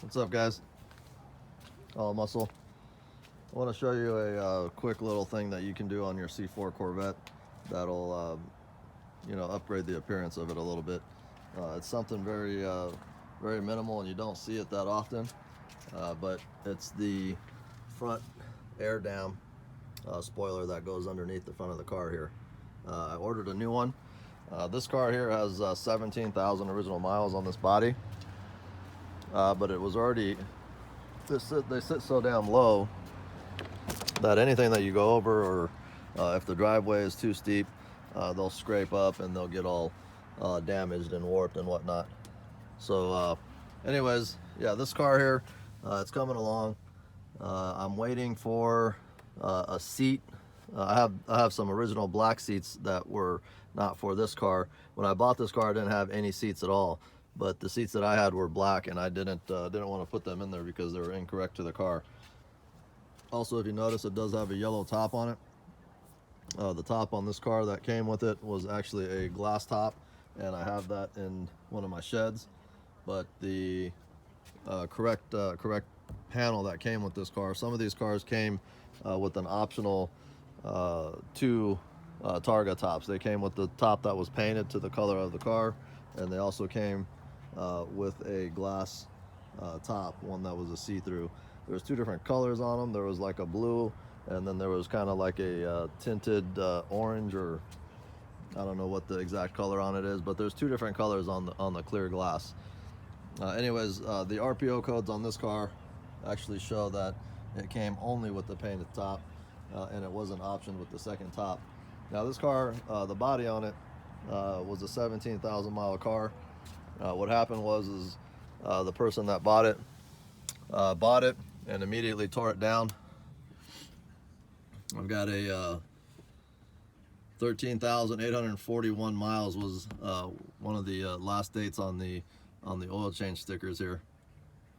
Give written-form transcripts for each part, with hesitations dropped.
What's up, guys? Oh, Muscle. I want to show you a quick little thing that you can do on your C4 Corvette that'll, upgrade the appearance of it a little bit. It's something very minimal, and you don't see it that often. But it's the front air dam spoiler that goes underneath the front of the car here. I ordered a new one. This car here has 17,000 original miles on this body, but it was already, they sit so damn low that anything that you go over, or if the driveway is too steep, they'll scrape up and they'll get all damaged and warped and whatnot. So anyways, yeah, this car here, it's coming along. I'm waiting for a seat. I have some original black seats that were not for this car. When I bought this car, I didn't have any seats at all, but the seats that I had were black, and I didn't want to put them in there because they were incorrect to the car. Also, if you notice, it does have a yellow top on it. The top on this car that came with it was actually a glass top, and I have that in one of my sheds. But the correct panel that came with this car, some of these cars came with an optional two Targa tops. They came with the top that was painted to the color of the car, and they also came with a glass top, one that was a see-through. There was two different colors on them. There was like a blue, and then there was kind of like a tinted orange, or I don't know what the exact color on it is, but there's two different colors on the clear glass. Anyways, the RPO codes on this car actually show that it came only with the painted top, and it wasn't optioned with the second top. Now this car, the body on it was a 17,000 mile car. What happened was the person that bought it and immediately tore it down. I've got a 13,841 miles was one of the last dates on the oil change stickers here,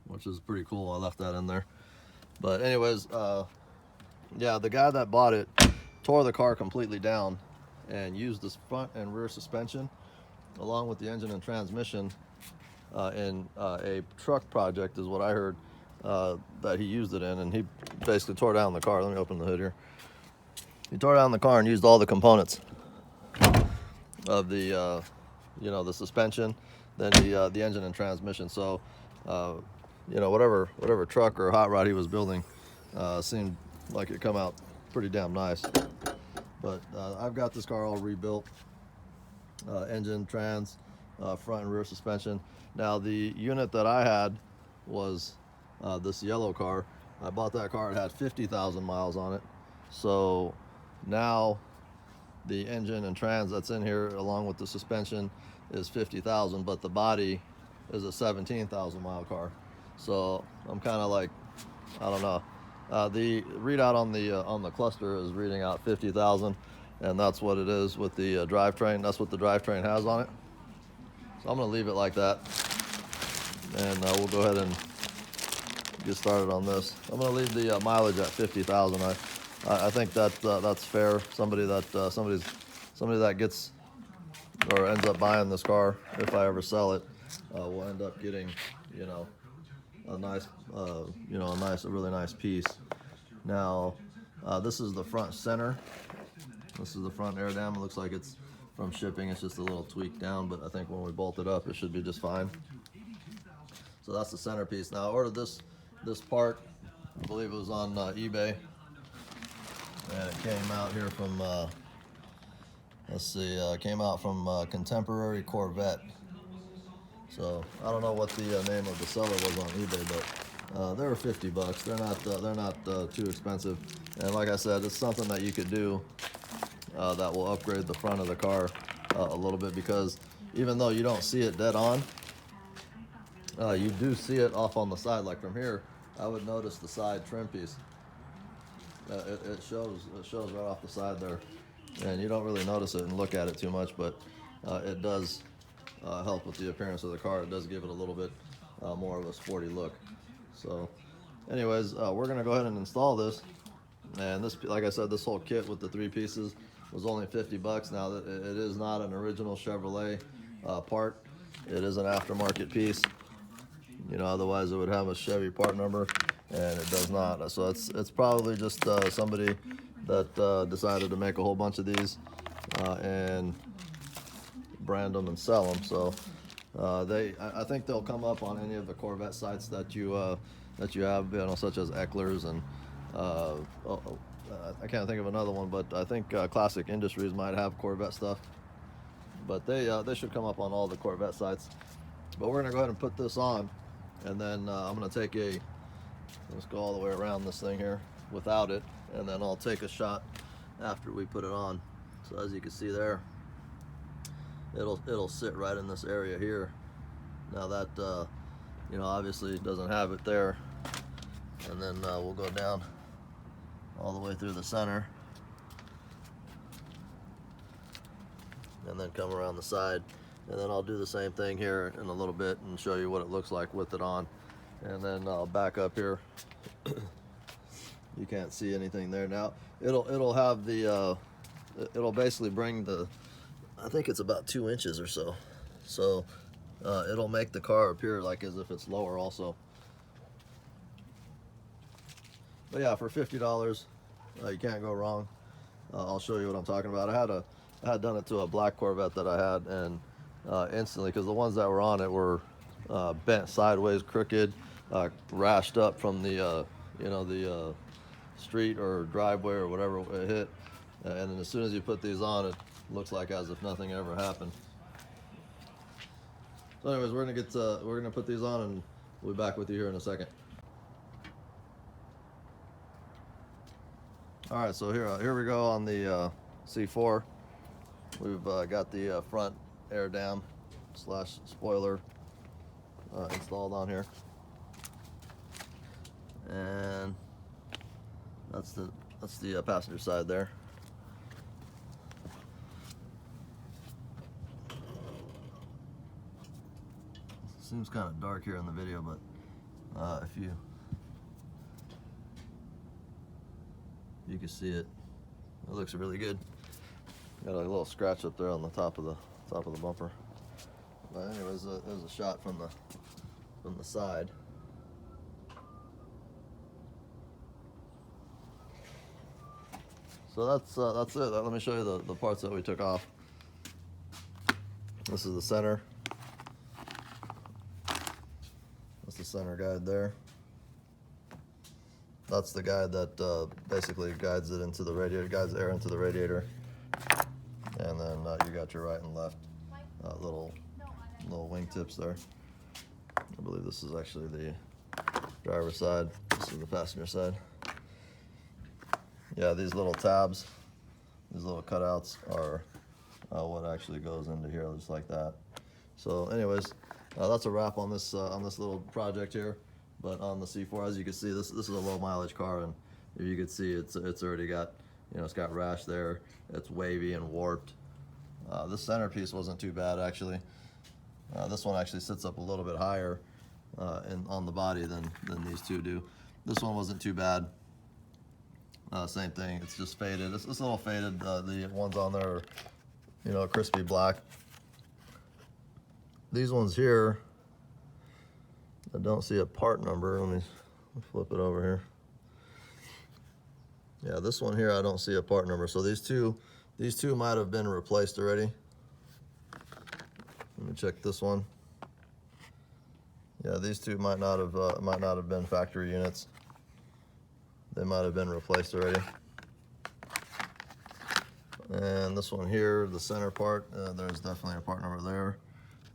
which is pretty cool. I left that in there. But anyways, yeah, the guy that bought it tore the car completely down and used this front and rear suspension along with the engine and transmission in a truck project, is what I heard that he used it in. And he basically tore down the car. Let me open the hood here. He tore down the car and used all the components of the the suspension, then the engine and transmission. So whatever truck or hot rod he was building seemed like it come out pretty damn nice. But I've got this car all rebuilt, engine, trans, front and rear suspension. Now the unit that I had was this yellow car. I bought that car, it had 50,000 miles on it. So now the engine and trans that's in here along with the suspension is 50,000, but the body is a 17,000 mile car. So I'm kind of like, I don't know. The readout on the cluster is reading out 50,000, and that's what it is with the drivetrain. That's what the drivetrain has on it. So I'm gonna leave it like that, and we'll go ahead and get started on this. I'm gonna leave the mileage at 50,000. I think that that's fair. Somebody that gets or ends up buying this car, if I ever sell it, will end up getting a nice a really nice piece. Now this is the front center. This is the front air dam. It looks like it's from shipping. It's just a little tweak down, but I think when we bolt it up, it should be just fine. So that's the centerpiece. Now I ordered this part, I believe it was on eBay, and it came out here from came out from Contemporary Corvette. So I don't know what the name of the seller was on eBay, but they were $50. They're not too expensive, and like I said, it's something that you could do that will upgrade the front of the car a little bit, because even though you don't see it dead on, you do see it off on the side. Like from here, I would notice the side trim piece. It shows right off the side there, and you don't really notice it and look at it too much, but it does help with the appearance of the car. It does give it a little bit more of a sporty look. So anyways, we're gonna go ahead and install this, and this, like I said, this whole kit with the three pieces was only $50. Now it is not an original Chevrolet part. It is an aftermarket piece. You know, otherwise it would have a Chevy part number, and it does not. So it's probably just somebody that decided to make a whole bunch of these and brand them and sell them. So I think they'll come up on any of the Corvette sites that you have, you know, such as Eckler's and I can't think of another one, but I think Classic Industries might have Corvette stuff. But they should come up on all the Corvette sites. But we're gonna go ahead and put this on, and then I'm gonna take let's go all the way around this thing here without it, and then I'll take a shot after we put it on. So as you can see there, it'll sit right in this area here. Now that you know, obviously it doesn't have it there, and then we'll go down all the way through the center, and then come around the side, and then I'll do the same thing here in a little bit and show you what it looks like with it on. And then I'll back up here. You can't see anything there now. It'll have the it'll basically bring the, I think it's about 2 inches or so. So it'll make the car appear like as if it's lower also. But yeah, for $50, you can't go wrong. I'll show you what I'm talking about. I had done it to a black Corvette that I had, and instantly, because the ones that were on it were bent sideways, crooked, rashed up from the you know, the street or driveway or whatever it hit. And then as soon as you put these on, it looks like as if nothing ever happened. So anyways, we're gonna put these on, and we'll be back with you here in a second. All right, so here we go on the C4. We've got the front air dam / spoiler installed on here, and that's the passenger side there. Seems kind of dark here in the video, but if you can see it, it looks really good. Got a little scratch up there on the top of the bumper. But anyways, there's a shot from the side. So that's it. Let me show you the parts that we took off. This is the center. That's the center guide there. That's the guide that basically guides it into the radiator, guides air into the radiator. And then you got your right and left little wingtips there. I believe this is actually the driver's side. This is the passenger side. Yeah, these little tabs, these little cutouts are what actually goes into here, just like that. So anyways, that's a wrap on this little project here. But on the C4, as you can see, this is a low mileage car, and if you can see, it's already got, you know, it's got rash there. It's wavy and warped. This centerpiece wasn't too bad actually. This one actually sits up a little bit higher on the body than these two do. This one wasn't too bad. Same thing. It's just faded. It's a little faded. The ones on there are, you know, crispy black. These ones here, I don't see a part number. Let me flip it over here. Yeah, this one here, I don't see a part number. So these two might have been replaced already. Let me check this one. Yeah, these two might not have been factory units. They might have been replaced already. And this one here, the center part, there's definitely a part number there.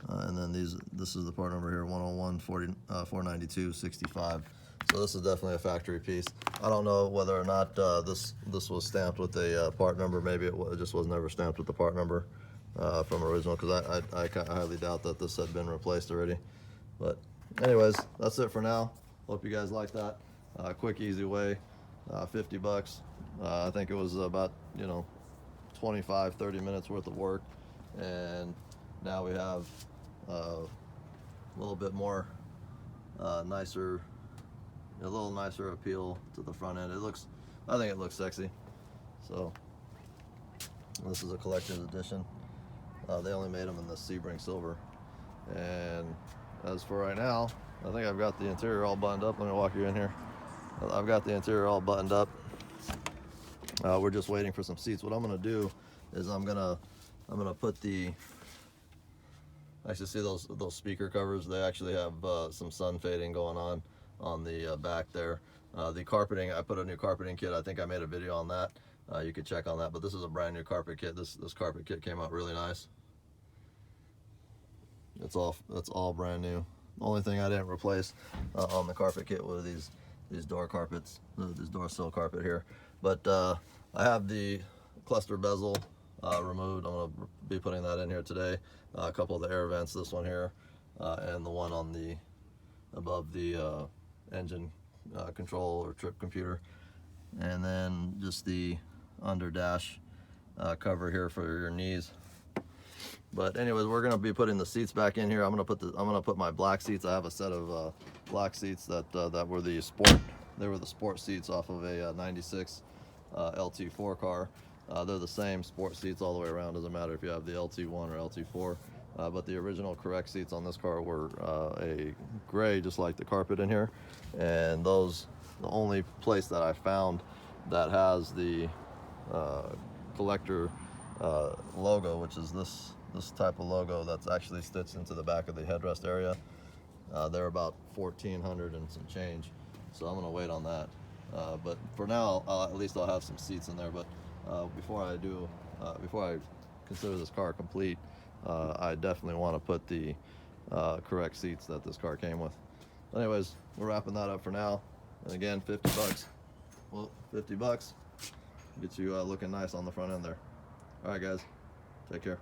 And then this is the part number here, 101 492 65. So this is definitely a factory piece. I don't know whether or not this was stamped with a part number. Maybe it just was never stamped with the part number from original, because I highly doubt that this had been replaced already. But anyways, that's it for now. Hope you guys like that. Quick, easy way. 50 bucks. I think it was about, you know, 25-30 minutes worth of work, and now we have a little bit more nicer, a little nicer appeal to the front end. I think it looks sexy. So this is a collector's edition. They only made them in the Sebring silver, and as for right now, I think I've got the interior all buttoned up. Let me walk you in here. I've got the interior all buttoned up. We're just waiting for some seats. What I'm gonna do is I'm gonna put the, actually see those speaker covers, they actually have some sun fading going on the back there. The carpeting, I put a new carpeting kit. I think I made a video on that. You could check on that, but this is a brand new carpet kit. This carpet kit came out really nice. It's all brand new. The only thing I didn't replace on the carpet kit were these door carpets, this door sill carpet here. But I have the cluster bezel removed. I'm going to be putting that in here today. A couple of the air vents, this one here, and the one on the above the engine control or trip computer, and then just the under dash cover here for your knees. But anyways, we're gonna be putting the seats back in here. I'm gonna put my black seats. I have a set of black seats that were the sport. They were the sport seats off of a 96 LT4 car. They're the same sport seats all the way around. Doesn't matter if you have the LT1 or LT4. But the original correct seats on this car were a gray, just like the carpet in here. And those, the only place that I found that has the collector logo, which is this type of logo that's actually stitched into the back of the headrest area. They're about $1,400 and some change, so I'm gonna wait on that. But for now, at least I'll have some seats in there. But before I consider this car complete, I definitely want to put the correct seats that this car came with. Anyways, we're wrapping that up for now. And again, 50 bucks. Well, 50 bucks gets you looking nice on the front end there. All right, guys, take care.